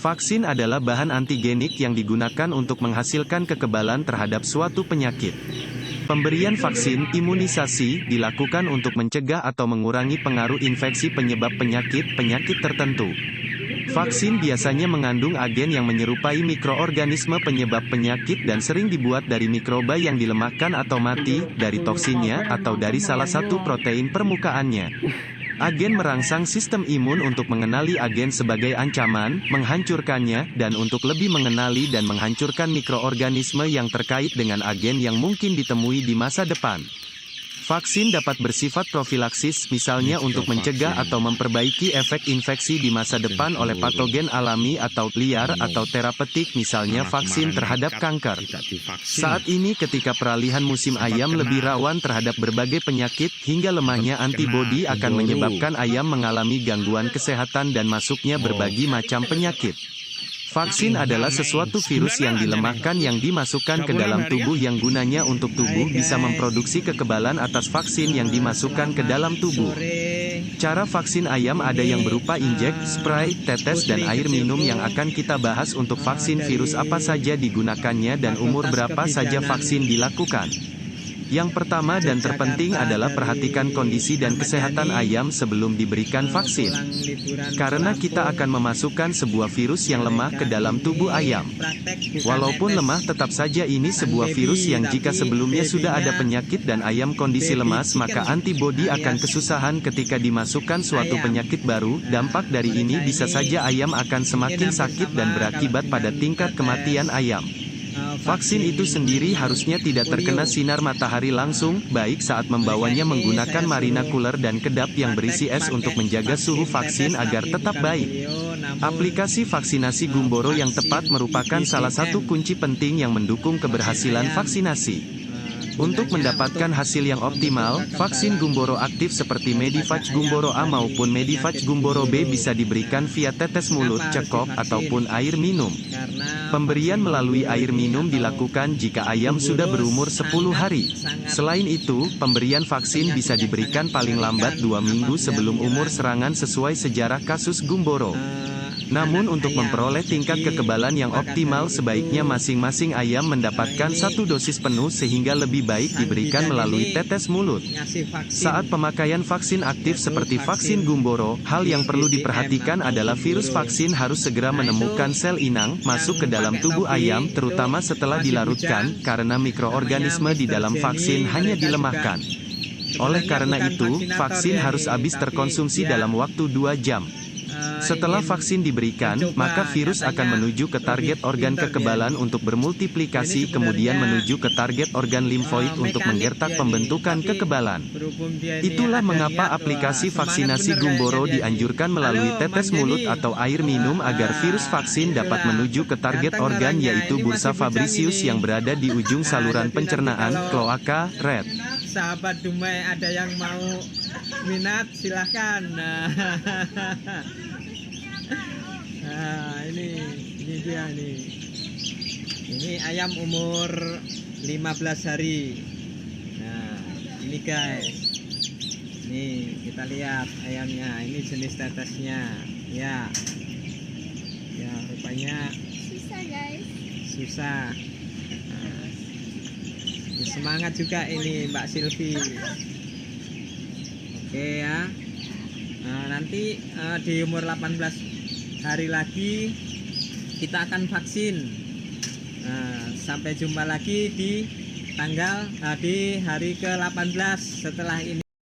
Vaksin adalah bahan antigenik yang digunakan untuk menghasilkan kekebalan terhadap suatu penyakit. Pemberian vaksin, imunisasi, dilakukan untuk mencegah atau mengurangi pengaruh infeksi penyebab penyakit tertentu. Vaksin biasanya mengandung agen yang menyerupai mikroorganisme penyebab penyakit dan sering dibuat dari mikroba yang dilemahkan atau mati, dari toksinnya, atau dari salah satu protein permukaannya. Agen merangsang sistem imun untuk mengenali agen sebagai ancaman, menghancurkannya, dan untuk lebih mengenali dan menghancurkan mikroorganisme yang terkait dengan agen yang mungkin ditemui di masa depan. Vaksin dapat bersifat profilaksis, misalnya untuk mencegah atau memperbaiki efek infeksi di masa depan oleh patogen alami atau liar, atau terapeutik, misalnya vaksin terhadap kanker. Saat ini ketika peralihan musim ayam lebih rawan terhadap berbagai penyakit, hingga lemahnya antibodi akan menyebabkan ayam mengalami gangguan kesehatan dan masuknya berbagai macam penyakit. Vaksin adalah sesuatu virus yang dilemahkan yang dimasukkan ke dalam tubuh yang gunanya untuk tubuh bisa memproduksi kekebalan atas vaksin yang dimasukkan ke dalam tubuh. Cara vaksin ayam ada yang berupa injek, spray, tetes dan air minum yang akan kita bahas. Untuk vaksin virus apa saja digunakannya dan umur berapa saja vaksin dilakukan. Yang pertama dan terpenting adalah perhatikan kondisi dan kesehatan ayam sebelum diberikan vaksin. Karena kita akan memasukkan sebuah virus yang lemah ke dalam tubuh ayam. Walaupun lemah, tetap saja ini sebuah virus yang jika sebelumnya sudah ada penyakit dan ayam kondisi lemas, maka antibodi akan kesusahan ketika dimasukkan suatu penyakit baru. Dampak dari ini bisa saja ayam akan semakin sakit dan berakibat pada tingkat kematian ayam. Vaksin itu sendiri harusnya tidak terkena sinar matahari langsung, baik saat membawanya menggunakan marina cooler dan kedap yang berisi es untuk menjaga suhu vaksin agar tetap baik. Aplikasi vaksinasi Gumboro yang tepat merupakan salah satu kunci penting yang mendukung keberhasilan vaksinasi. Untuk mendapatkan hasil yang optimal, vaksin Gumboro aktif seperti Medivac Gumboro A maupun Medivac Gumboro B bisa diberikan via tetes mulut, cekok, ataupun air minum. Pemberian melalui air minum dilakukan jika ayam sudah berumur 10 hari. Selain itu, pemberian vaksin bisa diberikan paling lambat 2 minggu sebelum umur serangan sesuai sejarah kasus Gumboro. Namun untuk memperoleh tingkat kekebalan yang optimal sebaiknya masing-masing ayam mendapatkan 1 dosis penuh sehingga lebih baik diberikan melalui tetes mulut. Saat pemakaian vaksin aktif seperti vaksin Gumboro, hal yang perlu diperhatikan adalah virus vaksin harus segera menemukan sel inang, masuk ke dalam tubuh ayam, terutama setelah dilarutkan, karena mikroorganisme di dalam vaksin hanya dilemahkan. Oleh karena itu, vaksin harus habis terkonsumsi dalam waktu 2 jam. Setelah vaksin diberikan, maka virus akan menuju ke target organ kekebalan untuk bermultiplikasi, kemudian menuju ke target organ limfoid untuk menggertak pembentukan kekebalan. Itulah mengapa aplikasi vaksinasi Gumboro dianjurkan melalui tetes mulut atau air minum agar virus vaksin dapat menuju ke target organ, yaitu bursa Fabricius yang berada di ujung saluran pencernaan, kloaka, red. Sahabat Dumai ada yang mau minat silahkan. Nah, ini dia nih. Ini ayam umur 15 hari. Nah, ini guys. Nih, kita lihat ayamnya. Ini jenis tetesnya. Ya. Ya, rupanya susah guys. Susah. Semangat juga ini Mbak Silvi. Oke ya. Nah, nanti di umur 18 hari lagi kita akan vaksin. Nah, sampai jumpa lagi di tanggal di hari ke-18 setelah ini.